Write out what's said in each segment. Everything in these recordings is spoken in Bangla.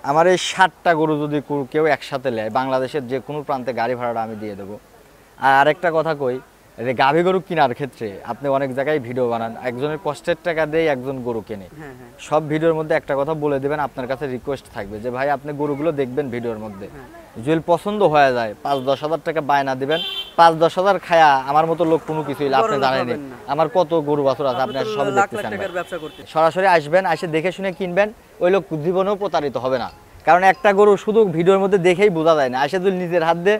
আমার এই 60টা গরু যদি কেউ একসাথে নেয়, বাংলাদেশের যে কোনো প্রান্তে গাড়ি ভাড়াটা আমি দিয়ে দেবো। আর আরেকটা কথা কই, গাভী গরু কেনার ক্ষেত্রে আপনি অনেক জায়গায় ভিডিও বানান, একজনের কষ্টের টাকা দিয়ে একজন গরু কেনে। সব ভিডিওর মধ্যে একটা কথা বলে দেবেন, আপনার কাছে রিকোয়েস্ট থাকবে যে ভাই আপনি গরুগুলো দেখবেন ভিডিওর মধ্যে, যদি পছন্দ হয়ে যায় 5-10 হাজার টাকা বায়না দিবেন, 5-10 হাজার খায়া আমার মতো লোক কোনো কিছুই আপনি জানেন আমার কত গরু বাছুর আছে, আপনি সব দেখতেছেন। সরাসরি আসবেন, এসে দেখে শুনে কিনবেন, ওই লোক জীবনেও প্রতারিত হবে না। কারণ একটা গরু শুধু ভিডিওর মধ্যে দেখেই বোঝা যায় না, এসে যদি নিজের হাত দিয়ে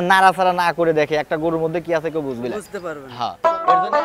নাড়াচাড়া না করে দেখে একটা গরুর মধ্যে কি আছে কেউ বুঝতে পারবে। হ্যাঁ, এর জন্য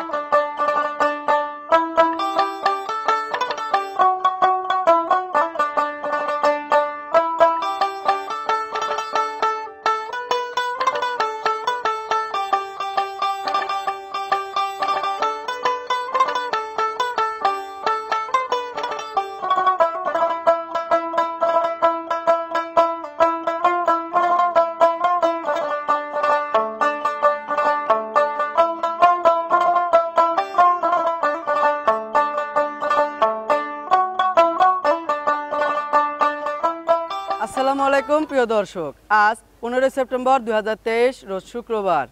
আসসালামু আলাইকুম প্রিয় দর্শক, আজ 15 সেপ্টেম্বর 2023 রোজ শুক্রবার।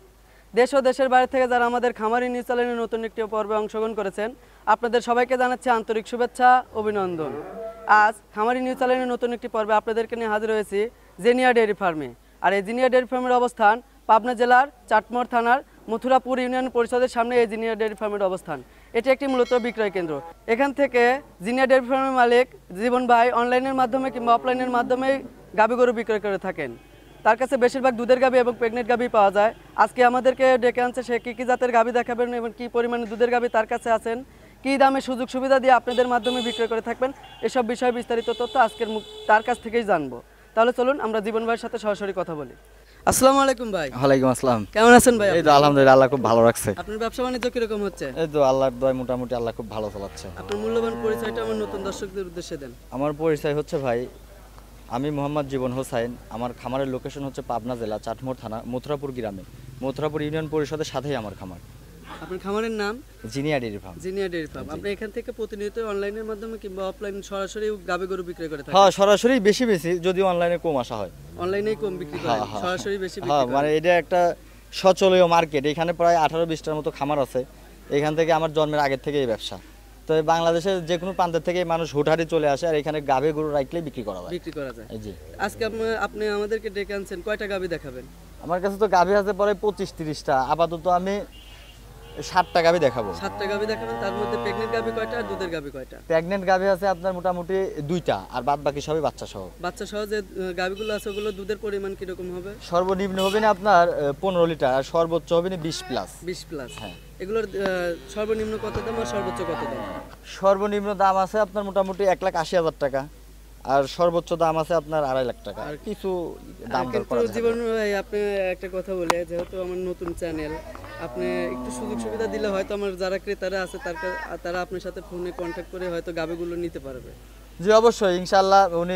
দেশ ও দেশের বাইরে থেকে যারা আমাদের খামারি নিউজ চ্যানেলের নতুন একটি পর্বে অংশগ্রহণ করেছেন, আপনাদের সবাইকে জানাচ্ছি আন্তরিক শুভেচ্ছা, অভিনন্দন। আজ খামারি নিউজ চ্যানেলের নতুন একটি পর্বে আপনাদেরকে নিয়ে হাজির হয়েছি জেনিয়া ডেয়ারি ফার্মে। আর এই জেনিয়া ডেয়ারি ফার্মের অবস্থান পাবনা জেলার চাটমোহর থানার মথুরাপুর ইউনিয়ন পরিষদের সামনে এই জেনিয়া ডেয়ারি ফার্মের অবস্থান। এটি একটি মূলত বিক্রয় কেন্দ্র। এখান থেকে জেনিয়া ডেয়ারি ফার্মের মালিক জীবন ভাই অনলাইনের মাধ্যমে কিংবা অফলাইনের মাধ্যমে গাভী গরু বিক্রয় করে থাকেন। তার কাছে বেশিরভাগ দুধের গাভী এবং প্রেগনেন্ট গাভী পাওয়া যায়। আজকে আমাদেরকে ডেকে আনছে, সে কী জাতের গাভী দেখাবেন এবং কী পরিমাণে দুধের গাভী তার কাছে আছেন, কী দামে সুযোগ সুবিধা দিয়ে আপনাদের মাধ্যমে বিক্রয় করে থাকবেন, এসব বিষয়ে বিস্তারিত তথ্য আজকের তার কাছ থেকেই জানবো। তাহলে চলুন আমরা জীবন ভাইয়ের সাথে সরাসরি কথা বলি। আসসালামু আলাইকুম ভাই। ওয়ালাইকুম আসসালাম। কেমন আছেন ভাই? এই তো আলহামদুলিল্লাহ, আল্লাহ খুব ভালো রাখছে। আপনার ব্যবসা বাণিজ্য কিরকম হচ্ছে? এই তো আল্লাহর দয়ায় মোটামুটি আল্লাহ খুব ভালো চালাচ্ছে। আপনার মূল্যবান পরিচয়টা আমার নতুন দর্শকদের উদ্দেশ্যে দেন। আমার পরিচয় হচ্ছে ভাই, আমি মোহাম্মদ জীবন হোসাইন। আমার খামারের লোকেশন হচ্ছে পাবনা জেলা চাটমোহর থানা মথুরাপুর গ্রামে, মথুরাপুর ইউনিয়ন পরিষদের সাথেই আমার খামার। আপনার খামারের নাম? Zinnia dairy farm. Zinnia dairy farm. আপনি এখান থেকে প্রতিনিয়ত অনলাইনের মাধ্যমে কিংবা অফলাইন সরাসরি গাভী গরু বিক্রয় করে থাকেন? হ্যাঁ, সরাসরি বেশি যদি অনলাইনে কম আসা হয়। অনলাইনেই কম বিক্রি করেন, সরাসরি বেশি বিক্রি করেন? মানে এটা একটা সচলীয় মার্কেট। এখানে প্রায় 18-20টার মতো খামার আছে। এখান থেকে আমার জন্মের আগের থেকেই ব্যবসা। তো বাংলাদেশের যে কোনো প্রান্তের থেকে মানুষ হুটহাটি চলে আসে, আর এখানে গাভী গরু রাখলে বিক্রি করা যায়। জি। আজকে আপনি আমাদেরকে ডেকে আনছেন, কয়টা গাভী দেখাবেন? আমার কাছে তো গাভী আছে প্রায় 25-30টা। আপাতত আমি 60টা গাভী দেখাবো। 60টা গাভী দেখাবেন। তার মধ্যে প্রেগনেন্ট গাভী কয়টা আর দুধের গাভী কয়টা? প্রেগনেন্ট গাভী আছে আপনার মোটামুটি 2টা, আর বাদ বাকি সবই বাচ্চা সহ। বাচ্চা সহ যে গাভীগুলো আছে ওগুলো দুধের পরিমাণ কি রকম হবে? সর্বনিম্ন হবে না আপনার 15 লিটার, আর সর্বোচ্চ হবে না 20 প্লাস। 20 প্লাস। হ্যাঁ। এগুলোর সর্বনিম্ন কত দাম আর সর্বোচ্চ কত দাম? সর্বনিম্ন দাম আছে আপনার মোটামুটি 1,80,000 টাকা, আর সর্বোচ্চ দাম আছে আপনার 2.5 লাখ টাকা। আর কিছু দাম দর করা যাবে। জীবন ভাই, আপনি একটা কথা বলে, যেহেতু আমার নতুন চ্যানেল, আপনি একটু সুযোগ সুবিধা দিলে হয়তো আমার যারা ক্রেতারা আছে তারা আপনার সাথে ফোনে কন্ট্যাক্ট করে হয়তো গাভীগুলো নিতে পারবে। জি অবশ্যই, ইনশাআল্লাহ উনি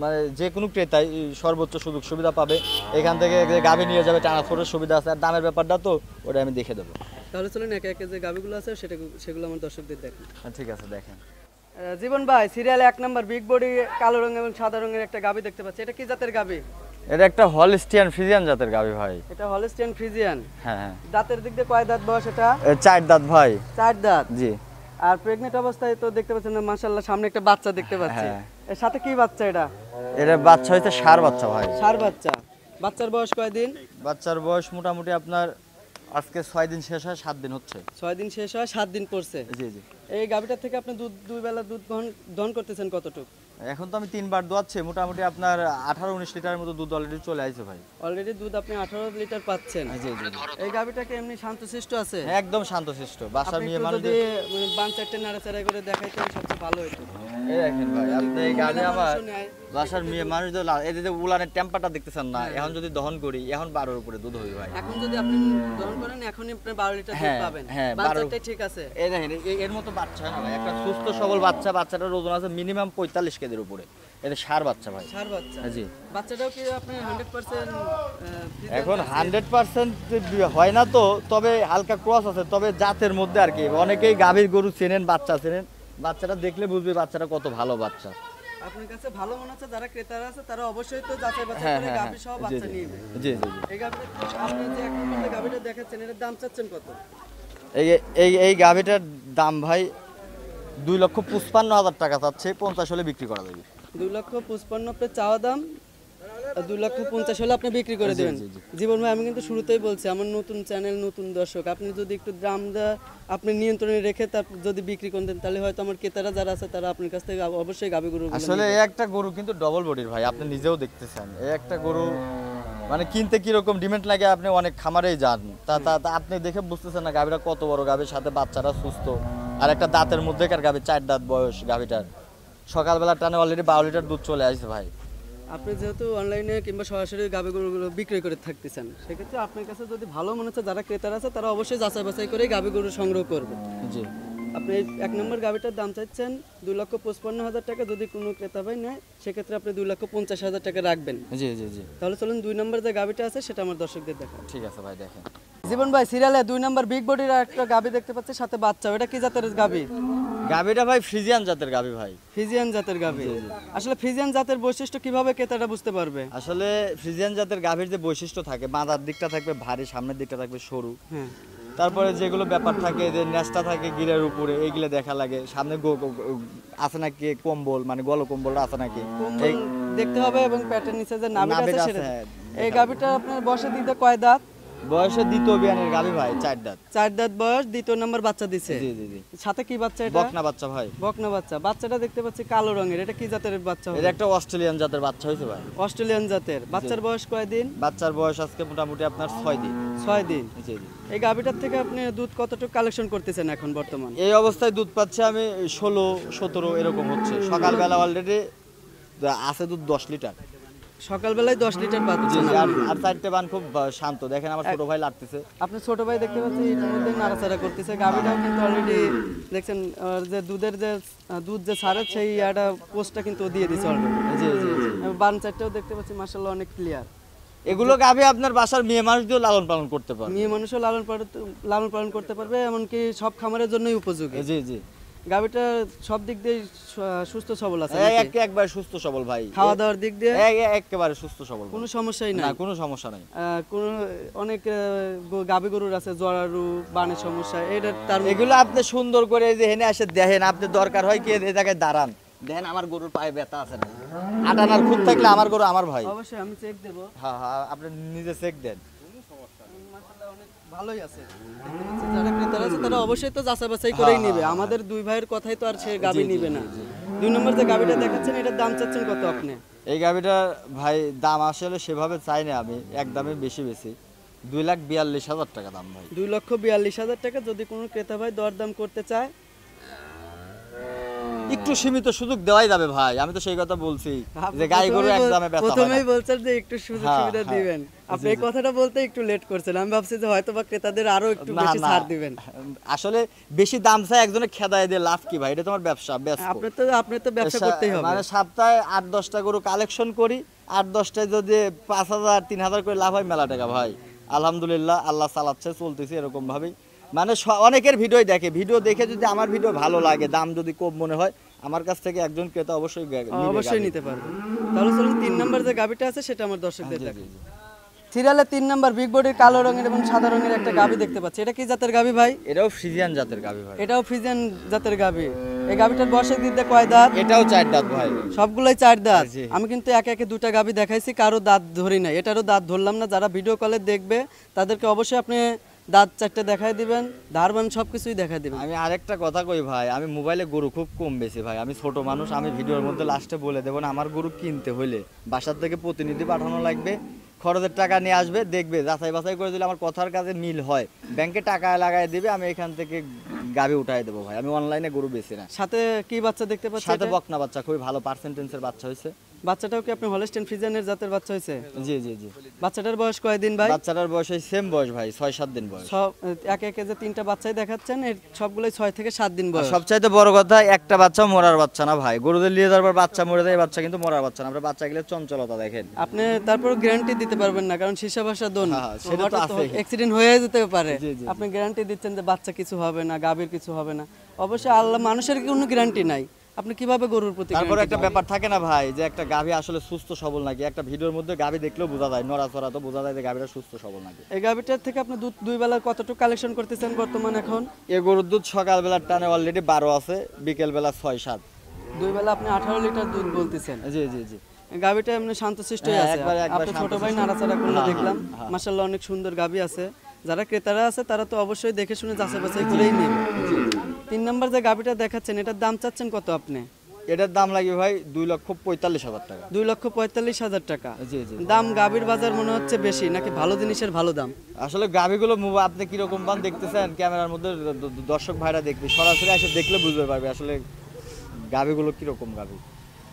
মানে যে কোনো ক্রেতাই সর্বোচ্চ সুযোগ সুবিধা পাবে। এখান থেকে গাভী নিয়ে যাবে, ট্রান্সপোর্টের সুবিধা আছে, আর দামের ব্যাপারটা তো ওটা আমি দেখে দেবো। তাহলে চলেন একে একে যে গাভীগুলো আছে সেগুলো আমার দর্শকদের দেখেন। ঠিক আছে, দেখেন। জীবন ভাই, সিরিয়ালে 1 নাম্বার বিগ বডি কালো রঙ এবং সাদা রঙের একটা গাভী দেখতে পাচ্ছি। এটা কি জাতের গাভী? এটা একটা হলস্টিয়ান ফ্রিজিয়ান জাতের গাভী ভাই। এটা হলস্টিয়ান ফ্রিজিয়ান? হ্যাঁ। দাঁতের দিক দিয়ে কয় দাঁত বয়স এটা? 4 দাঁত ভাই। 4 দাঁত? জি। আর প্রেগনেন্ট অবস্থায় তো দেখতে পাচ্ছেন না, মাশাআল্লাহ, সামনে একটা বাচ্চা দেখতে পাচ্ছি। এর সাথে কি বাচ্চা এটা? এটা বাচ্চা হইছে ষাঁড় বাচ্চা ভাই। ষাঁড় বাচ্চা। বাচ্চার বয়স কয় দিন? বাচ্চার বয়স মোটামুটি আপনার আজকে 6 দিন শেষ হয়, 7 দিন হচ্ছে। 6 দিন শেষ হয়, 7 দিন পড়ছে। জি জি। এই গাভীটা থেকে আপনি দুই বেলা দুধ দহন করতেছেন কতটুকু? এখন তো আমি 3 বার দোয়াচ্ছি, মোটামুটি আপনার 18-19 লিটারের মতো দুধ অলরেডি চলে আসছে ভাই। অলরেডি দুধ আপনি 18 লিটার পাচ্ছেন? জি জি। এই গাভীটাকে এমনি শান্তশিষ্ট আছে? একদম শান্তশিষ্ট। বাসার মেয়ে মানুষ যদি বান চারটে নাড়াচাড়া করে দেখাইতেন সবচেয়ে ভালো হতো। এই দেখেন ভাই, আপনি এই গাভী আমার বাসার মেয়ে মানুষ এই যে উলানের টেম্পারটা দেখতেছেন না, এখন যদি দহন করি এখন 12 উপরে দুধ হবে ভাই। এখন যদি আপনি দহন করেন এখনই আপনি 12 লিটার দুধ পাবেন। বান চারটে ঠিক আছে। এই দেখেন এর মতো বাচ্চা না ভাই, একটা সুস্থ সবল বাচ্চা। বাচ্চাটার ওজন আছে মিনিমাম 45 কেজির উপরে। এটা ষাঁড় বাচ্চা ভাই। ষাঁড় বাচ্চা? জি। বাচ্চাটাও কি আপনি 100% এখন 100% হয় না তো, তবে হালকা ক্রস আছে, তবে জাতের মধ্যে আর কি। অনেকেই গাভীর গরু চেনেন, বাচ্চা চেনেন, বাচ্চাটা দেখলে বুঝবে বাচ্চাটা কত ভালো বাচ্চা। আপনার কাছে ভালো মনে হচ্ছে, যারা ক্রেতারা আছে তারা অবশ্যই তো যাচাই বাছাই হ্যাঁ করে হ্যাঁ গাভী সহ হ্যাঁ, জি বাচ্চা জি নিয়ে নেবে। জি জি জি। এই গাভীটা আপনি যে এক নম্বর যে গাভীটা দেখাচ্ছেন, এটার দাম চাচ্ছেন কত? এই এই এই গাভিটার দাম ভাই 2,55,000 টাকা চাচ্ছে, 50 হলে বিক্রি করা যাবে। 2,55,000 আপনার চাওয়া দাম, 2,50,000 হলে আপনি বিক্রি করে জি, দেবেন। জি, জি। জীবন ভাই, আমি কিন্তু শুরুতেই বলছি আমার নতুন চ্যানেল, নতুন দর্শক, আপনি যদি একটু দামটা আপনি নিয়ন্ত্রণে রেখে তারপর যদি বিক্রি করে দেন, তাহলে হয়তো আমার ক্রেতারা যারা আছে তারা আপনার কাছ থেকে অবশ্যই গাভী গরু আসলে এই একটা গরু কিন্তু ডবল বডির ভাই, আপনি নিজেও দেখতেছেন। এই একটা গরু মানে কিনতে কিরকম ডিমান্ড লাগে, আপনি অনেক খামারেই যান, তা তা তা আপনি দেখে বুঝতেছেন না গাভীটা কত বড় গাভীর সাথে বাচ্চারা সুস্থ, আর একটা দাঁতের মধ্যেকার গাভী, 4 দাঁত বয়স গাভীটার। সকালবেলা টানে অলরেডি 12 লিটার দুধ চলে আসছে ভাই। আপনি যেহেতু অনলাইনে কিংবা সরাসরি গাভী গরুগুলো বিক্রি করে থাকতেছেন, সেক্ষেত্রে আপনার কাছে যদি ভালো মনে হচ্ছে, যারা ক্রেতারা আছে তারা অবশ্যই যাচাই বাছাই করে গাভী গরু সংগ্রহ করবে। জি আপনি এই এক নম্বর গাভীটার দাম চাইছেন 2,55,000 টাকা, যদি কোনো ক্রেতা ভাই নেয় সেক্ষেত্রে আপনি 2,50,000 টাকা রাখবেন। জি জি জি, তাহলে চলুন 2 নম্বর যে গাভীটা আছে সেটা আমার দর্শকদের দেখান। ঠিক আছে ভাই, দেখেন। জীবন ভাই, সিরিয়ালে 2 নম্বর বিগ বডির একটা গাভী দেখতে পাচ্ছি, সাথে বাচ্চা। এটা কি জাতের গাভী? গাভীটা ভাই ফ্রিজিয়ান জাতের গাভী ভাই। ফিজিয়ান জাতের গাভী। আসলে ফিজিয়ান জাতের বৈশিষ্ট্য কিভাবে ক্রেতাটা বুঝতে পারবে? আসলে ফ্রিজিয়ান জাতের গাভীর যে বৈশিষ্ট্য থাকে, মাথার দিকটা থাকবে ভারী, সামনের দিকটা থাকবে সরু, হ্যাঁ, তারপরে যেগুলো ব্যাপার থাকে যে নেস্টা থাকে গিরের উপরে, এইগুলো দেখা লাগে। সামনে আছে নাকি কম্বল, মানে গল কম্বলটা আছে নাকি, কম্বল দেখতে হবে, এবং প্যাটের নিচে যে নাভিটা নাভিটা আছে আছে, সেটা। হ্যাঁ, এই গাভীটা আপনার বয়সে দিতে কয় দাঁত? বয়সে দ্বিতীয় বিয়ানের গাভী ভাই, 4 দাঁত। 4 দাঁত বয়স, দ্বিতীয় নম্বর বাচ্চা দিছে। জি জি জি, সাথে কি বাচ্চা এটা? বকনা বাচ্চা ভাই। বকনা বাচ্চা। বাচ্চাটা দেখতে পাচ্ছি কালো রঙের, এটা কি জাতের বাচ্চা হবে? এটা একটা অস্ট্রেলিয়ান জাতের বাচ্চা হয়েছে ভাই। অস্ট্রেলিয়ান জাতের। বাচ্চার বয়স কয়দিন? বাচ্চার বয়স আজকে মোটামুটি আপনার 6 দিন। 6 দিন। জি জি। এই গাভীটার থেকে আপনি দুধ কতটুকু কালেকশন করতেছেন এখন বর্তমান? এই অবস্থায় দুধ পাচ্ছি আমি 16-17 এরকম হচ্ছে। সকালবেলা অলরেডি আছে দুধ 10 লিটার। সকালবেলায় 10 লিটার জি পাচ্ছেন জি, আপনি। আর 4টে বান খুব শান্ত, দেখেন আমার ছোট ভাই লাগতেছে। আপনি ছোট ভাই দেখতে পাচ্ছি ইতিমধ্যে নাড়াচাড়া করতেছে। গাভীটাও কিন্তু অলরেডি দেখছেন যে দুধের যে দুধ যে ছাড়ে সেই একটা পোস্টটা কিন্তু ও দিয়ে দিছে অলরেডি। জি জি জি। বান চারটাও দেখতে পাচ্ছি মাশাআল্লাহ অনেক ক্লিয়ার। এগুলো গাভী আপনার বাসার মেয়ে মানুষ দিয়ে লালন পালন করতে পারে। মেয়ে মানুষও লালন পালন করতে পারবে, এমনকি সব খামারের জন্যই উপযোগী। জি জি, গাভীটা সব দিক দিয়ে সুস্থ সবল আছে নাকি? একবার সুস্থ সবল ভাই। খাওয়া দাওয়ার দিক দিয়ে একেবারে সুস্থ সবল, কোনো সমস্যাই না নাই। কোনো সমস্যা নাই। কোনো অনেক গাভী গরুর আছে জরারু, বানের সমস্যা, এটা তার এগুলো আপনি সুন্দর করে এই যে হেনে আসে দেখেন, আপনি দরকার হয় কি এই জায়গায় দাঁড়ান, দেখেন আমার গরুর পায়ে ব্যথা আছে না, আটানার খুব থাকলে আমার গরু আমার ভাই। অবশ্যই আমি চেক দেব। হ্যাঁ হ্যাঁ, আপনি নিজে চেক দেন। মাশাআল্লাহ অনেক ভালোই আছে। দেখতে পাচ্ছি যারা ক্রেতারা আছে তারা অবশ্যই তো যাচাই বাছাই করেই নেবে। আমাদের দুই ভাইয়ের কথাই তো আর সে গাভী নিবে না। 2 নম্বর যে গাভীটা দেখাচ্ছেন, এটার দাম চাচ্ছেন কত আপনি? এই গাভিটার ভাই দাম আসলে সেভাবে চাই না আমি, একদমে বেশি 2,42,000 টাকা দাম ভাই। 2,42,000 টাকা। যদি কোনো ক্রেতা ভাই দরদাম করতে চায়, একটু সীমিত সুযোগ দেওয়াই যাবে ভাই, আমি তো সেই কথা বলছি আপনি যে গাই গরু একদমে বেচা হয় না। প্রথমেই বলছেন যে একটু সুযোগ হ্যাঁ, সুবিধা হ্যাঁ। দিবেন। আপনি এই কথাটা বলতে একটু লেট করছেন। আমি ভাবছি যে হয়তো বা ক্রেতাদের আরো একটু না, বেশি না, ছাড় দিবেন। আসলে বেশি দাম চাই একজনে খেদায় দিয়ে লাভ কি ভাই, এটা তোমার ব্যবসা, ব্যস্ত। আপনি তো ব্যবসা করতেই হবে। মানে সপ্তাহে 8-10টা গরু কালেকশন করি, 8-10টায় যদি 5,000-3,000 করে লাভ হয়, মেলা টাকা ভাই। আলহামদুলিল্লাহ, আল্লাহ চালাচ্ছে, চলতেছে এরকম ভাবেই। মানে অনেকের ভিডিও দেখে, ভিডিও দেখে যদি আমার ভিডিও ভালো লাগে, দাম যদি কম মনে হয়, আমার কাছ থেকে একজন ক্রেতা অবশ্যই অবশ্যই নিতে পারবে। তাহলে চলুন 3 নম্বর যে গাভীটা আছে সেটা আমার দর্শকদের জি, দেখাই। জি, জি। সিরিয়ালে 3 নম্বর বিগ বডির কালো রঙের এবং সাদা রঙের একটা গাভী দেখতে পাচ্ছি। এটা কি জাতের গাভী ভাই? এটাও ফ্রিজিয়ান জাতের গাভী ভাই। এটাও ফ্রিজিয়ান জাতের গাভী। এই গাভীটার বয়সের দিক দিয়ে কয় দাঁত? এটাও 4 দাঁত ভাই। সবগুলাই 4 দাঁত। জি। আমি কিন্তু একে একে 2টা গাভী দেখাইছি, কারো দাঁত ধরি নাই, এটারও দাঁত ধরলাম না। যারা ভিডিও কলে দেখবে তাদেরকে অবশ্যই আপনি দাঁত 4টে দেখাই দিবেন, ধারবান সবকিছুই দেখাই দিবেন। আমি আরেকটা কথা কই ভাই, আমি মোবাইলে গরু খুব কম বেশি ভাই, আমি ছোট মানুষ, আমি ভিডিওর মধ্যে লাস্টে বলে দেবো না, আমার গরু কিনতে হইলে বাসার থেকে প্রতিনিধি পাঠানো লাগবে, খরচের টাকা নিয়ে আসবে, দেখবে যাচাই বাছাই করে দিলে আমার কথার কাজে মিল হয়, ব্যাংকে টাকা লাগাই দিবে, আমি এখান থেকে গাভী উঠাই দেবো ভাই। আমি অনলাইনে গরু বেশি না। সাথে কি বাচ্চা দেখতে পাচ্ছি? সাথে এটা? বকনা বাচ্চা, খুবই ভালো পার্সেন্টেন্সের বাচ্চা হয়েছে। বাচ্চাটাও কি আপনি হলস্টেইন ফ্রিজিয়ানের জাতের বাচ্চা হয়েছে? জি জি জি। বাচ্চাটার বয়স কয়দিন ভাই? বাচ্চাটার বয়স সেম বয়স ভাই, 6-7 দিন বয়স। সব একে একে যে 3টা বাচ্চাই দেখাচ্ছেন, এর সবগুলোই 6 থেকে 7 দিন আর বয়স। সবচাইতে বড় কথা, একটা বাচ্চা মরার বাচ্চা না ভাই, গরুদের নিয়ে যাওয়ার পর বাচ্চা মরে যায়, বাচ্চা কিন্তু মরার বাচ্চা না। আমরা বাচ্চা গেলে চঞ্চলতা দেখেন। আপনি তারপর গ্যারান্টি দিতে পারবেন না, কারণ সীসা ভাষা দোন, হ্যাঁ, সেটা তো আছেই। অ্যাক্সিডেন্ট হয়ে যেতে পারে। জি, জি। আপনি গ্যারান্টি দিচ্ছেন যে বাচ্চা কিছু হবে না, গাভীর কিছু হবে না। অবশ্যই আল্লাহ, মানুষের কোনো গ্যারান্টি নাই। আপনি কিভাবে গরুর প্রতি তারপর guarantee একটা পান? ব্যাপার থাকে না ভাই, যে একটা গাভী আসলে সুস্থ সবল নাকি, একটা ভিডিওর মধ্যে গাভী দেখলেও বোঝা যায়, নড়াচড়া তো বোঝা যায় যে গাভীটা সুস্থ সবল নাকি। এই গাভিটার থেকে আপনি দুধ দুই বেলা কতটুকু কালেকশন করতেছেন বর্তমান এখন? এ গরুর দুধ সকালবেলার টানে অলরেডি 12 আছে, বিকেলবেলা 6-7। দুই বেলা আপনি 18 লিটার দুধ বলতেছেন। জি জি জি। গাভিটা এমনি শান্তশিষ্টই হ্যাঁ, আছে। একবার আপনি ছোট ভাই শান্তশিষ্ট। নাড়াচাড়া করলে হ্যাঁ, দেখলাম হ্যাঁ। মাশাআল্লাহ অনেক সুন্দর গাভি আছে। যারা ক্রেতারা আছে তারা তো অবশ্যই দেখে শুনে যাচাই বাছাই করেই নেবে। 3 নাম্বার যে গাভিটা দেখাচ্ছেন এটার দাম চাচ্ছেন কত আপনি? এটার দাম লাগবে ভাই 2,45,000 টাকা। 2,45,000 টাকা। জি জি। দাম গাভির বাজার মনে হচ্ছে বেশি নাকি ভালো জিনিসের ভালো দাম? আসলে গাভীগুলো আপনি কিরকম পান দেখতেছেন ক্যামেরার মধ্যে, দর্শক ভাইরা দেখবে, সরাসরি এসে দেখলে বুঝতে পারবে আসলে গাভীগুলো কিরকম গাভী।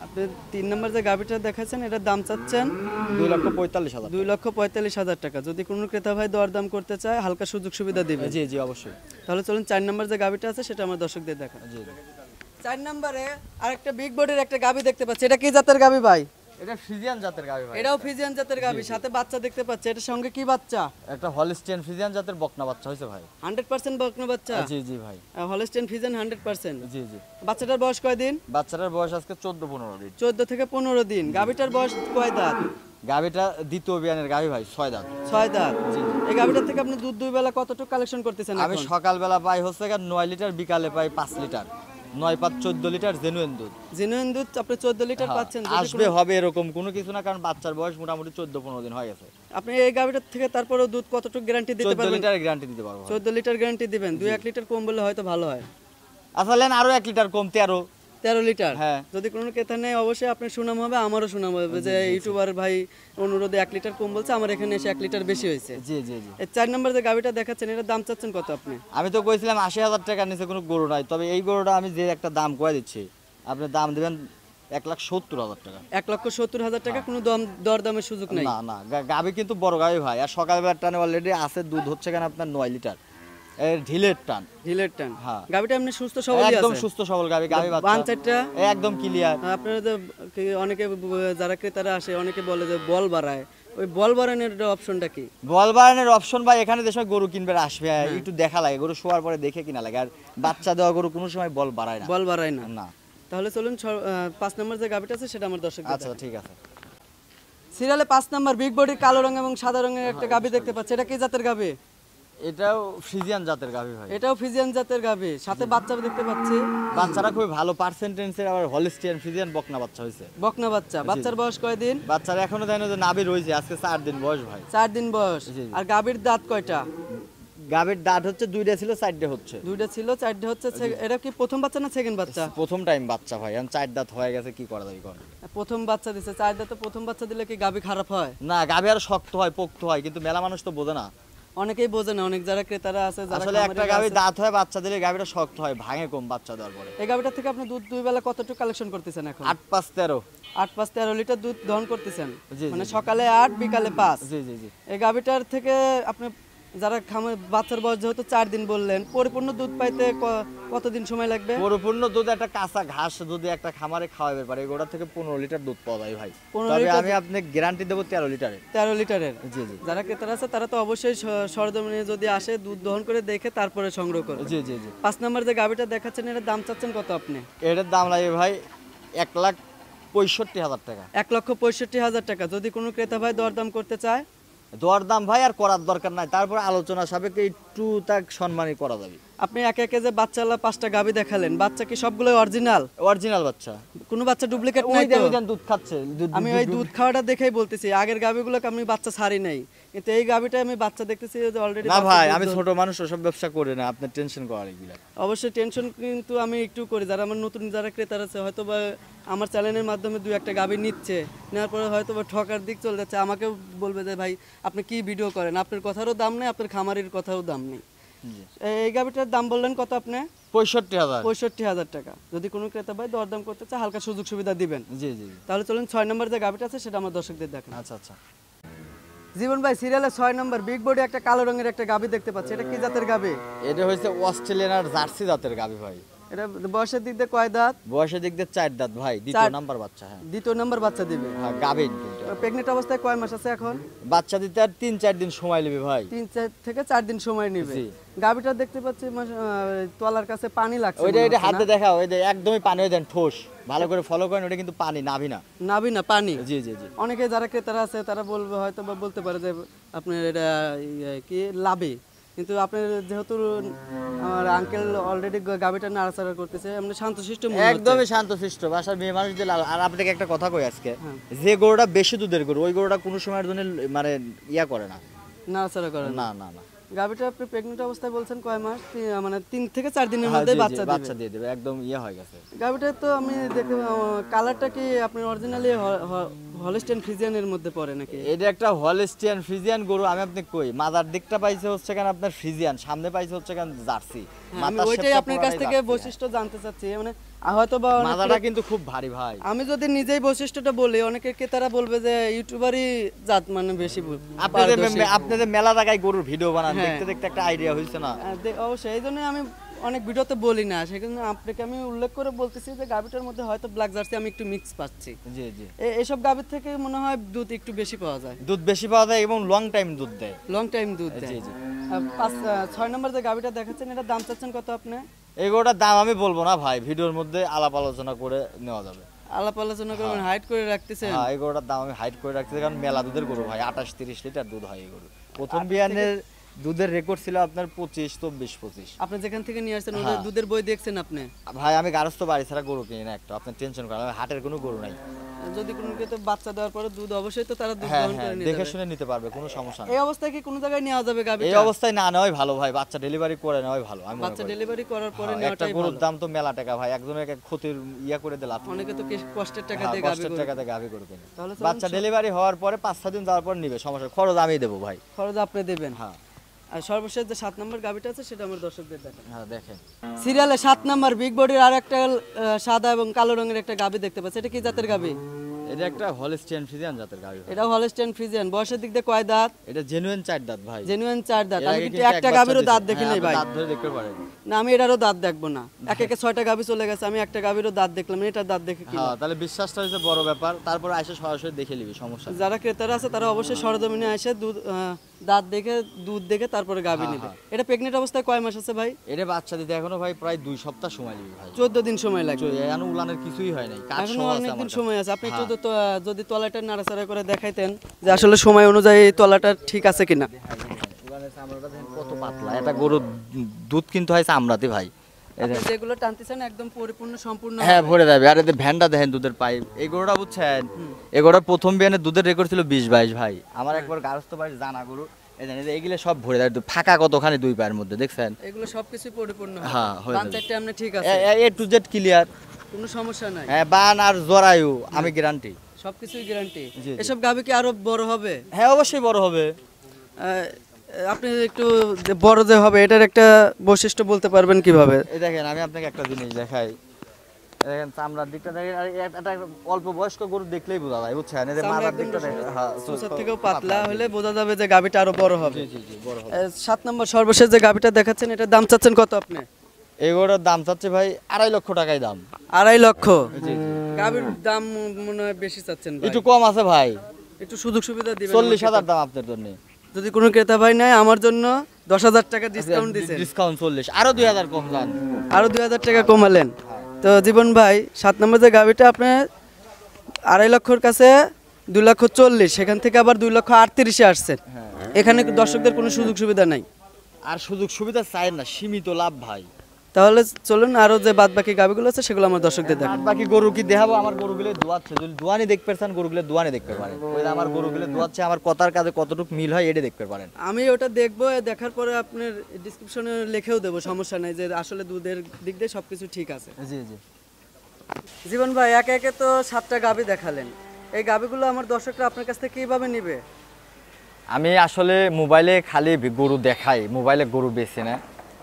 আপনি 3 নাম্বার যে গাভিটা দেখাচ্ছেন এটার দাম চাচ্ছেন 2,45,000। 2,45,000 টাকা। যদি কোনো ক্রেতা ভাই দরদাম করতে চায় হালকা সুযোগ সুবিধা দিবে। জি জি অবশ্যই। তাহলে চলুন 4 নাম্বার যে গাভিটা আছে সেটা আমার দর্শকদের দেখান। জি জি। 4 নম্বরে আরেকটা বিগ বডির একটা গাভি দেখতে পাচ্ছি। এটা কি জাতের গাভি ভাই? এটা ফ্রিজিয়ান জাতের গাভী ভাই। এটাও ফ্রিজিয়ান জাতের গাভি, সাথে বাচ্চা দেখতে পাচ্ছি। এটার সঙ্গে কি বাচ্চা? একটা হলিস্টিয়ান ফ্রিজিয়ান জাতের বকনা বাচ্চা হয়েছে ভাই। 100% বকনা বাচ্চা। জি জি ভাই। Holstein Friesian 100%। জি জি। বাচ্চাটার বয়স কয় দিন? বাচ্চাটার বয়স আজকে 14-15 দিন। 14 থেকে 15 দিন। গাভিটার বয়স কয় দাঁত? গাভীটা দ্বিতীয় বিয়ানের গাভী ভাই, 6 দাঁত। 6 দাঁত। এই গাভিটার থেকে আপনি দুধ দুই বেলা কতটুকু কালেকশন করতেছেন আমি এখন? সকালবেলা পাই হচ্ছে 9 লিটার, বিকালে পাই 5 লিটার। 9-5-14 লিটার জেনুইন দুধ। জেনুইন দুধ আপনি 14 লিটার হ্যাঁ, পাচ্ছেন। যদি আসবে কোনো- হবে এরকম কোনো কিছু না, কারণ বাচ্চার বয়স মোটামুটি 14-15 দিন হয়ে গেছে। আপনি এই গাভিটার থেকে তারপরেও দুধ কতটুকু গ্যারান্টি দিতে 14 পারবেন? লিটার গ্যারান্টি দিতে পারবো ভাই। 14 লিটার গ্যারান্টি দিবেন। 2-1 লিটার কম বললে হয়তো ভালো হয়। আসলে আরো 1 লিটার কম, 13। 13 লিটার। হ্যাঁ। যদি কোনো ক্রেতা নেয় অবশ্যই আপনার সুনাম হবে, আমারও সুনাম হবে যে ইউটিউবার ভাই অনুরোধে 1 লিটার কম বলছে, আমার এখানে এসে 1 লিটার বেশি হয়েছে। জি জি জি। এই 4 নম্বর যে গাভিটা দেখাচ্ছেন এটার দাম চাচ্ছেন কত আপনি? আমি তো কইছিলাম 80,000 টাকার নিচে কোনো গরু নাই, তবে এই গরুটা আমি যে একটা দাম কয়ে দিচ্ছি, আপনি দাম দিবেন 1,70,000 টাকা। 1,70,000 টাকা। কোনো দরদামের সুযোগ নাই। না না, গাভী কিন্তু বড় গাভী ভাই, আর সকালবেলার টানে অলরেডি আছে দুধ হচ্ছে কেন আপনার 9 লিটার। এর ঢিলের টান। ঢিলের টান। হ্যাঁ। গাভিটা এমনি সুস্থ সবলই আছে। একদম সুস্থ সবল গাভী, গাভী বাচ্চা বাচ্চাটা একদম ক্লিয়ার। আপনারা যে অনেকে যারা ক্রেতারা আসে অনেকে বলে যে বল বাড়ায়, ওই বল বাড়ানোর অপশনটা কি? বল বাড়ানোর অপশন ভাই, এখানে যে সময় গরু কিনবে আসবে একটু দেখা লাগে, গরু শোয়ার পরে দেখে কিনা লাগে, আর বাচ্চা দেওয়া গরু কোনো সময় বল বাড়ায় না। বল বাড়ায় না। না। তাহলে চলুন 5 নম্বর যে গাভিটা আছে সেটা আমার দর্শক। আচ্ছা ঠিক আছে। সিরিয়ালে 5 নাম্বার বিগ বডির কালো রং এবং সাদা রঙের একটা গাভি দেখতে পাচ্ছি। এটা কি জাতের গাভি? এটাও ফ্রিজিয়ান জাতের গাভী ভাই। এটাও ফিজিয়ান জাতের গাভি, সাথে বাচ্চা দেখতে পাচ্ছি। বাচ্চারা খুবই ভালো পার্সেন্টেন্সের, আবার হলিস্টিয়ান ফ্রিজিয়ান বকনা বাচ্চা হয়েছে। বকনা বাচ্চা। বাচ্চার বয়স কয়দিন? বাচ্চারা এখনো জানো যে নাভি রয়েছে, আজকে 4 দিন বয়স ভাই। 4 দিন বয়স। জি, জি। আর গাভির দাঁত কয়টা? গাভীর দাঁত হচ্ছে 2টা ছিল, 4টে হচ্ছে। 2টা ছিল, 4টে হচ্ছে। এটা কি প্রথম বাচ্চা না সেকেন্ড বাচ্চা? প্রথম টাইম বাচ্চা ভাই, এখন 4 দাঁত হয়ে গেছে, কি করা যাবে কোন? প্রথম বাচ্চা দিছে। 4 দাঁতে প্রথম বাচ্চা দিলে কি গাভি খারাপ হয়? না, গাভী আরো শক্ত হয়, পোক্ত হয়, কিন্তু মেলা মানুষ তো বোঝে না। অনেকেই বোঝে না, অনেক যারা ক্রেতারা আছে যারা আসলে একটা খামারিরা গাভী আছে। দাঁত হয় বাচ্চা দিলে গাভীটা শক্ত হয়, ভাঙে কম বাচ্চা দেওয়ার পরে। এই গাভিটা থেকে আপনি দুধ দুই বেলা কতটুকু কালেকশন করতেছেন এখন? 8-5-13। 8-5-13 লিটার দুধ দহন করতেছেন। জি, মানে জি। সকালে 8 বিকালে 5। জি জি জি। এই গাভিটার থেকে আপনি যারা বাচ্চার বয়স যেহেতু 4 দিন বললেন, পরিপূর্ণ দুধ পাইতে কতদিন সময় লাগবে? পরিপূর্ণ দুধ একটা কাঁচা ঘাস যদি একটা খামারে খাওয়াবে পারে, গোড়া থেকে 15 লিটার দুধ পাওয়া যায় ভাই। 15 তবে লিটার আমি আপনাকে গ্যারান্টি দেবো 13 লিটারে। 13 লিটারের। জি জি। যারা ক্রেতারা আছে তারা তো অবশ্যই সরজমিনে যদি আসে দুধ দহন করে দেখে তারপরে সংগ্রহ করবে। জি জি জি। 5 নাম্বার যে গাভিটা দেখাচ্ছেন এর দাম চাচ্ছেন কত আপনি? এটার দাম লাগে ভাই 1,65,000 টাকা। 1,65,000 টাকা। যদি কোনো ক্রেতা ভাই দরদাম করতে চায়? দরদাম ভাই আর করার দরকার নাই, তারপর আলোচনা সাপেক্ষে একটু তাক সম্মানই করা যাবে। আপনি একে একে যে বাচ্চালা 5টা গাভি দেখালেন, বাচ্চা কি সবগুলোই অরিজিনাল? অরিজিনাল বাচ্চা। কোনো বাচ্চা ডুপ্লিকেট ওই নাই তো? দেন দুধ খাচ্ছে, আমি ওই দুধ খাওয়াটা দেখেই বলতেছি, আগের গাভিগুলোকে আমি বাচ্চা ছাড়ি নাই, কিন্তু এই গাভিটা আমি বাচ্চা দেখতেছি যে অলরেডি। না ভাই, আমি ছোট মানুষ, ওসব ব্যবসা করি না, আপনি টেনশন করার এগুলা। অবশ্যই টেনশন কিন্তু আমি একটু করি, যারা আমার নতুন যারা ক্রেতার আছে হয়তো বা আমার চ্যানেলের মাধ্যমে 2-1টা গাভি নিচ্ছে, নেওয়ার পরে হয়তো বা ঠকার দিক চলে যাচ্ছে, আমাকেও বলবে যে ভাই আপনি কি ভিডিও করেন, আপনার কথারও দাম নেই, আপনার খামারের কথারও দাম নেই। জি। এই গাভিটার দাম বললেন কত আপনি? 65,000। 65,000 টাকা। যদি কোনো ক্রেতা ভাই দরদাম করতে চায় হালকা সুযোগ সুবিধা দিবেন। জি জি জি। তাহলে চলুন 6 নম্বর যে গাভিটা আছে সেটা আমার দর্শকদের দেখান। আচ্ছা আচ্ছা। জীবন ভাই, সিরিয়ালে 6 নম্বর বিগ বডি একটা কালো রঙের একটা গাভি দেখতে পাচ্ছি। এটা কি জাতের গাভি? এটা হচ্ছে অস্ট্রেলিয়ান আর জার্সি জাতের গাভী ভাই। এটা বয়সের দিক দিয়ে কয় দাঁত? বয়সের দিক দিয়ে 4 দাঁত ভাই, দ্বিতীয় 4 নাম্বার বাচ্চা। হ্যাঁ দ্বিতীয় নম্বর বাচ্চা দিবে। হ্যাঁ, গাভীন কিন্তু। প্রেগনেন্ট অবস্থায় কয় মাস আছে এখন? বাচ্চা দিতে আর 3-4 দিন সময় নেবে ভাই। 3 থেকে 4 দিন সময় নেবে। জি। গাভীটা দেখতে পাচ্ছি তলার কাছে পানি লাগছে। ওইটা মনে এটা হচ্ছে হাতে না? দেখাও, ওই যে একদমই পানি হয়ে দেন ঠোস, ভালো করে ফলো করেন, ওটা কিন্তু পানি নাভি না। নাভি না পানি। জি জি জি। অনেকে যারা ক্রেতারা আছে তারা বলবে হয়তো বা বলতে পারে যে আপনার এটা কি লাভে, কিন্তু আপনার যেহেতু আমার আঙ্কেল অলরেডি গাভীটা নাড়াচাড়া করতেছে, আপনি শান্তশিষ্ট মনে হচ্ছে। একদমই শান্তশিষ্ট, বাসার মেয়ে মানুষ দিয়ে আর আপনাকে একটা কথা কই আজকে, হ্যাঁ। যে গরুটা বেশি দুধের গরু ওই গরুটা কোনো সময়ের জন্য মানে ইয়া করে না। নাড়াচাড়া করে না। না না না। গাভীটা আপনি প্রেগনেন্ট অবস্থায় বলছেন কয় মাস? মানে 3 থেকে 4 দিনের হ্যাঁ, মধ্যে জি, জি, বাচ্চা দিবে। বাচ্চা দিয়ে দেবে, একদম ইয়া হয়ে গেছে। গাভীটা তো আমি দেখতে কালারটা কি আপনার অরিজিনালি হলস্টেইন ফ্রিজিয়ানের মধ্যে পড়ে নাকি? এটা একটা হলস্টিয়ান ফ্রিজিয়ান গরু, আমি আপনি কই মাদার দিকটা পাইছে হচ্ছে কেন আপনার ফ্রিজিয়ান, সামনে পাইছে হচ্ছে কেন জার্সি। হ্যাঁ, আমি ওইটাই আপনার কাছ থেকে বৈশিষ্ট্য জানতে চাচ্ছি, মানে হয়তো বা মাদাটা কিন্তু খুব ভারী ভাই। আমি যদি নিজেই বৈশিষ্ট্যটা বলি অনেকে তারা বলবে যে ইউটিউবারই জাত মানে বেশি আপনাদের মেলা জায়গায় গরুর ভিডিও বানান, হ্যাঁ। দেখতে দেখতে একটা আইডিয়া হইছে না। অবশ্যই, এই জন্য আমি অনেক ভিডিওতে বলি না, সেজন্য আপনাকে আমি উল্লেখ করে বলতেছি যে গাভীটার মধ্যে হয়তো ব্ল্যাক জার্সি আমি একটু মিক্স পাচ্ছি। জি জি। এইসব গাভীর থেকে মনে হয় দুধ একটু বেশি পাওয়া যায়, দুধ বেশি পাওয়া যায় এবং লং টাইম দুধ দেয়। লং টাইম দুধ দেয়। জি জি। 6 নম্বর যে গাভীটা দেখাচ্ছেন এটার দাম চাচ্ছেন কত আপনি? এই গরুটার দাম আমি বলবো না ভাই, ভিডিওর মধ্যে আলাপ আলোচনা করে নেওয়া যাবে। আলাপ আলোচনা করবেন, হাইট করে রাখতেছেন? হ্যাঁ, এই গরুটার দাম আমি হাইট করে রাখছি, কারণ মেলা দুধের গরু ভাই, 28-30 লিটার দুধ হয় এই গরু। প্রথম বিয়ানের দুধের রেকর্ড ছিল আপনার 25-24-25। আপনি যেখান থেকে নিয়ে আসছেন ওদের হ্যাঁ। দুধের বই দেখছেন আপনি? ভাই আমি গারস্থ বাড়ি ছাড়া গরু কিনি না একটা, আপনি টেনশন করেন, আমি হাটের কোনো গরু নাই। যদি কোনো কেউ বাচ্চা দেওয়ার পরে দুধ অবশ্যই তো তারা দুধ হ্যাঁ গ্রহণ হ্যাঁ, করে দেখে নিতে শুনে নিতে পারবে, কোনো সমস্যা নেই। এই অবস্থায় কি কোনো জায়গায় নেওয়া যাবে এই গাভীটা? অবস্থায় না নেওয়াই ভালো ভাই, বাচ্চা ডেলিভারি করে নেওয়াই ভালো আমি মনে বাচ্চা করি। ডেলিভারি করার পরে হ্যাঁ, একটা নেওয়াটাই গরুর ভালো। দাম তো মেলা টাকা ভাই, একজনের এক ক্ষতির ইয়া করে দিলাম। অনেকে তো কষ্টের টাকা হ্যাঁ, দিয়ে গাভী কষ্টের গরু- টাকাতে গাভী গরু কিনে। তাহলে চলুন বাচ্চা ডেলিভারি হওয়ার পরে 5-6 দিন যাওয়ার পর নিবে, সমস্যা খরচ আমি দেবো ভাই। খরচ আপনি দেবেন। হ্যাঁ আর সর্বশেষ যে 7 নম্বর গাভীটা আছে সেটা আমার দর্শকদের দেখান। হ্যাঁ দেখেন, সিরিয়ালে 7 নম্বর বিগ বডির আর একটা সাদা এবং কালো রঙের একটা গাভী দেখতে পাচ্ছি, এটা কি জাতের গাভী? এটা একটা হলস্টিয়ান ফ্রিজিয়ান জাতের গাভী। এটা হলস্টেইন ফ্রিজিয়ান। বয়সের দিক দিয়ে কয় দাঁত? এটা জেনুইন 4 দাঁত ভাই। জেনুইন 4 দাঁত। এর আমি আগে কিন্তু কিন্তু একটা এক গাভীরও বাচ্চা দাঁত দিছে। দেখি হ্যাঁ, নাই ভাই। দাঁত ধরে দেখতে পারেন। না, আমি এটারও দাঁত দেখবো না, একে 6টা গাভী চলে গেছে, আমি একটা গাভীরও দাঁত দেখলাম, এটার দাঁত দেখে কি? হ্যাঁ, তাহলে বিশ্বাসটা হচ্ছে বড় ব্যাপার, তারপর এসে সরাসরি দেখে নিবি, সমস্যা নেই। যারা ক্রেতারা আছে তারা অবশ্যই সরজমিনে এসে দাঁত দেখে দুধ দেখে তারপরে গাভী হ্যাঁ, নেবে। হ্যাঁ। এটা প্রেগনেন্ট অবস্থায় কয় মাস আছে ভাই? এটা বাচ্চা দিতে এখনো ভাই প্রায় 2 সপ্তাহ সময় লাগবে ভাই। 14 দিন সময় লাগবে। এখন উলানের কিছুই হয় নাই, কাজ এখনো সহ আছে অনেকদিন আমার কাছে। সময় আছে। আপনি একটু হ্যাঁ। যদি তলাটা নাড়াচাড়া করে দেখাইতেন যে আসলে সময় অনুযায়ী এই তলাটা ঠিক আছে কিনা। উলানের চামড়াটা দেখেন কত পাতলা, এটা গরুর দুধ কিন্তু হয় চামড়াতে ভাই। আপনি যেগুলো টানতেছেন একদম পরিপূর্ণ সম্পূর্ণ হ্যাঁ হবে। ভরে যাবে। আর এতে ভ্যানটা দেখেন দুধের পাইপ, এই গরুটা বুঝছেন, এই গরুটার প্রথম বিয়ানে দুধের রেকর্ড ছিল 20-22 ভাই। আমার একবার গারস্থ বাড়ি জানা গরু, এই জানেন এগুলো সব ভরে যাবে, ফাঁকা কতখানি 2 পায়ের মধ্যে দেখছেন। এগুলো সবকিছু পরিপূর্ণ হবে। হ্যাঁ, হয়ে বান যাবে। চারটে আপনি ঠিক আছে, এ টু জেড ক্লিয়ার। কোনো সমস্যা নাই, হ্যাঁ, বান আর জরায়ু আমি গ্যারান্টি। সবকিছুই গ্যারান্টি। জি, জি। এসব গাভী কি আরো বড় হবে? হ্যাঁ অবশ্যই বড় হবে। আপনি একটু যে বড় যে হবে এটার একটা বৈশিষ্ট্য বলতে পারবেন কিভাবে? এই দেখেন আমি আপনাকে একটা জিনিস দেখাই, এই দেখেন চামড়ার দিকটা দেখেন, আর একটা অল্প বয়স্ক গরু দেখলেই বোঝা যায় বুঝছেন, এদের চামড়া মাথার একদম দিকটা দেখেন, হ্যাঁ চুষার থেকেও পাতলা হলে বোঝা যাবে যে গাভীটা আরো বড় হবে। জি জি জি, বড় হবে। 7 নম্বর সর্বশেষ যে গাভীটা দেখাচ্ছেন এটার দাম চাচ্ছেন কত আপনি? এই গরুর দাম চাচ্ছে ভাই 2.5 লক্ষ টাকায় দাম। 2.5 লক্ষ? জি জি, গাভীর দাম মনে হয় বেশি চাচ্ছেন ভাই, একটু কম আছে ভাই, একটু সুযোগ সুবিধা দিবেন। 40,000 দাম আপনার জন্য। যদি কোনো ক্রেতা ভাই নেয় আমার জন্য 10,000 টাকা ডিসকাউন্ট দিছেন, ডিসকাউন্ট 40, আরো 2,000 কম যান। আরো 2,000 টাকা কমালেন। তো জীবন ভাই 7 নম্বর যে গাভীটা আপনি 2.5 লক্ষর কাছে 2,40,000, সেখান থেকে আবার 2,38,000 আসছেন। এখানে দর্শকদের কোনো সুযোগ সুবিধা নাই? আর সুযোগ সুবিধা চাই না, সীমিত লাভ ভাই। তাহলে চলুন আরো যে বাদ বাকি গাভীগুলো আছে সেগুলো আমার দর্শকদের দেখান। আর বাকি গরু কি দেখাবো, আমার গরুগুলো দোয়াচ্ছে, যদি দোয়ানি দেখতে পারেন গরুগুলো দোয়ানি দেখতে পারেন, ওই যে আমার গরুগুলো দোয়াচ্ছে, আমার কথার কাজে কতটুকু মিল হয় এটা দেখতে পারেন। আমি ওটা দেখবো, দেখার পরে আপনার ডিসক্রিপশনে লিখেও দেবো, সমস্যা নাই, যে আসলে দুধের দিক দিয়ে সবকিছু ঠিক আছে। জি জি। জীবন ভাই একে একে তো 7টা গাভী দেখালেন, এই গাভীগুলো আমার দর্শকরা আপনার কাছ থেকে কিভাবে নিবে? আমি আসলে মোবাইলে খালি গরু দেখাই, মোবাইলে গরু বেছে না।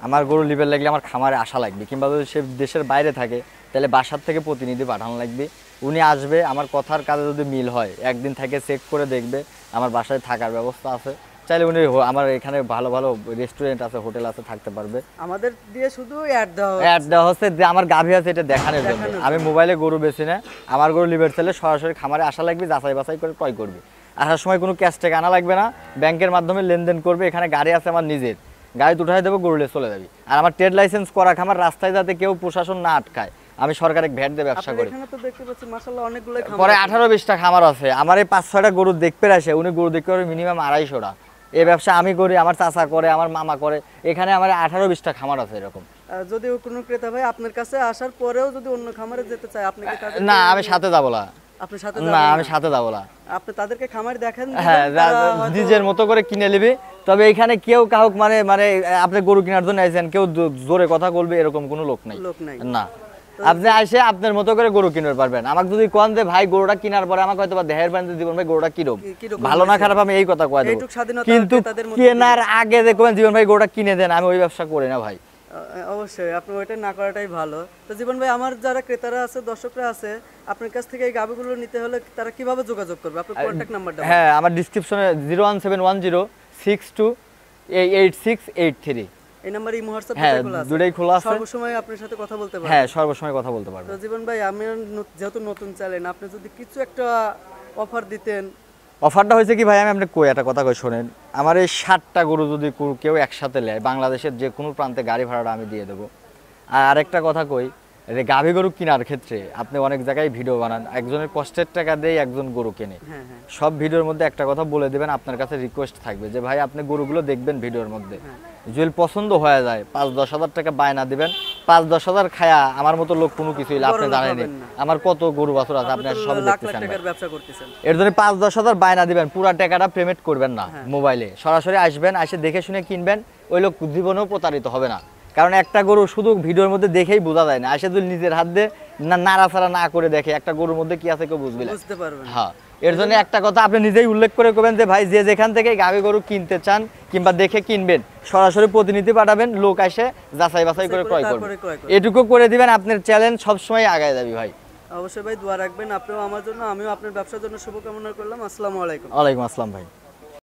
আমার গরু লিভার লাগলে আমার খামারে আসা লাগবে, কিংবা যদি সে দেশের বাইরে থাকে তাহলে বাসার থেকে প্রতিনিধি পাঠানো লাগবে। উনি আসবে, আমার কথার কাজে যদি মিল হয় একদিন থেকে চেক করে দেখবে, আমার বাসায় থাকার ব্যবস্থা আছে, চাইলে উনি আমার এখানে ভালো ভালো রেস্টুরেন্ট আছে, হোটেল আছে, থাকতে পারবে। আমাদের দিয়ে শুধু অ্যাড দেওয়া অ্যাড দেওয়া হচ্ছে যে আমার গাভী আছে এটা দেখানোর জন্য। আমি মোবাইলে গরু বেশি না, আমার গরু লিভার চাইলে সরাসরি খামারে আসা লাগবে, যাচাই বাছাই করে ক্রয় করবে। আসার সময় কোনো ক্যাশ টাকা আনা লাগবে না, ব্যাংকের মাধ্যমে লেনদেন করবে। এখানে গাড়ি আছে আমার নিজের, গাড়ি উঠাই দেবো, গরুলে চলে যাবে। আর আমার ট্রেড লাইসেন্স করা খামার, রাস্তায় যাতে কেউ প্রশাসন না আটকায়, আমি সরকারি ভ্যাট দিয়ে ব্যবসা করি। এখানে তো দেখতে পাচ্ছি মাশাআল্লাহ অনেকগুলো খামার পরে আছে। 18-20টা খামার আছে আমার। এই 5-6টা গরু দেখতে আসে, উনি গরু দেখতে পারে মিনিমাম 250টা। এই ব্যবসা আমি করি, আমার চাচা করে, আমার মামা করে। এখানে আমার 18-20টা খামার আছে এরকম। যদি কোনো ক্রেতা ভাই আপনার কাছে আসার পরেও যদি অন্য খামারে যেতে চায়, আপনি কি তাদের না, আমি সাথে যাবো না। আপনি সাথে না, যাবেন আমি সাথে যাবো না। আপনি তাদেরকে খামার দেখেন, হ্যাঁ, নিজের মতো করে কিনে নিবি। তবে এখানে কেউ কাউক মানে মানে আপনি গরু কেনার জন্য আইছেন, কেউ জোরে কথা বলবে এরকম কোনো লোক নাই। লোক নাই। না, আপনি আইসে আপনার মতো করে গরু কিনতে পারবেন। আমাকে যদি কোন যে ভাই গরুটা কেনার পরে আমাকে হয়তো বা দেহের বান্ধে জীবন ভাই গরুটা কিরকম ভালো না খারাপ, আমি এই কথা কয়ে দেবো। এইটুক স্বাধীনতা কিন্তু ক্রেতাদের মধ্যে কেনার আগে যে কোন জীবন ভাই গরুটা কিনে দেন, আমি ওই ব্যবসা করি না ভাই। অবশ্যই আপনি ওইটা না করাটাই ভালো। তো জীবন ভাই, আমার যারা ক্রেতারা আছে, দর্শকরা আছে, আপনার কাছ থেকে এই গাভীগুলো নিতে হলে তারা কিভাবে যোগাযোগ করবে? আপনার কন্টাক্ট নাম্বারটা হ্যাঁ, আমার ডিসক্রিপশনে 01710628683। এই নাম্বার ইমো হোয়াটসঅ্যাপ হ্যাঁ, খোলা আছে। দুটোই খোলা আছে। সর্বসময় আপনার সাথে কথা বলতে পারবেন। হ্যাঁ, সর্বসময় কথা বলতে পারবেন। তো জীবন ভাই, আমি যেহেতু নতুন চ্যানেল, আপনি যদি কিছু একটা অফার দিতেন। অফারটা হয়েছে কি ভাই, আমি আপনাকে কই একটা কথা কই শোনেন। আমার এই 60টা গরু যদি কেউ একসাথে নেয়, বাংলাদেশের যে কোনো প্রান্তে গাড়ি ভাড়াটা আমি দিয়ে দেবো। আর আরেকটা কথা কই, গাভী গরু কেনার ক্ষেত্রে আপনি অনেক জায়গায় ভিডিও বানান, একজনের কষ্টের টাকা দিয়ে একজন গরু কেনে। হ্যাঁ হ্যাঁ, সব ভিডিওর মধ্যে একটা কথা বলে দেবেন, আপনার কাছে রিকোয়েস্ট থাকবে যে ভাই আপনি গরুগুলো দেখবেন ভিডিওর মধ্যে, যদি পছন্দ হয়ে যায় 5-10 হাজার টাকা বায়না দিবেন। 5-10 হাজার খায়া আমার মতো লোক কোনো কিছুই আপনি জানেনই। আমার কত গরু বাছুর আছে, আপনি সব লাখ লাখ দেখতেছেন। টাকার ব্যবসা করতেছেন। এর জন্য 5-10 হাজার বায়না দিবেন, পুরা টাকাটা পেমেন্ট করবেন না মোবাইলে, সরাসরি আসবেন, এসে দেখে শুনে কিনবেন। ওই লোক জীবনেও প্রতারিত হবে না। কারণ একটা গরু শুধু ভিডিওর মধ্যে দেখেই বোঝা যায় না। আসে যদি নিজের হাত দিয়ে নাড়াচাড়া না করে দেখে একটা গরুর মধ্যে কি আছে কেউ বুঝবে না। বুঝতে পারবেন। হ্যাঁ, এর জন্য একটা কথা আপনি নিজেই উল্লেখ করে করবেন যে ভাই যে যেখান থেকে গাভী গরু কিনতে চান কিংবা দেখে কিনবেন, সরাসরি প্রতিনিধি পাঠাবেন, লোক আসে যাচাই বাছাই করে ক্রয় করবে। এটুকু করে দিবেন, আপনার চ্যালেঞ্জ সবসময় আগায় যাবে ভাই। অবশ্যই ভাই, দোয়া রাখবেন। আপনিও আমার জন্য, আমিও আপনার ব্যবসার জন্য শুভকামনা করলাম। আসসালামু আলাইকুম। ওয়ালাইকুম আসসালাম ভাই।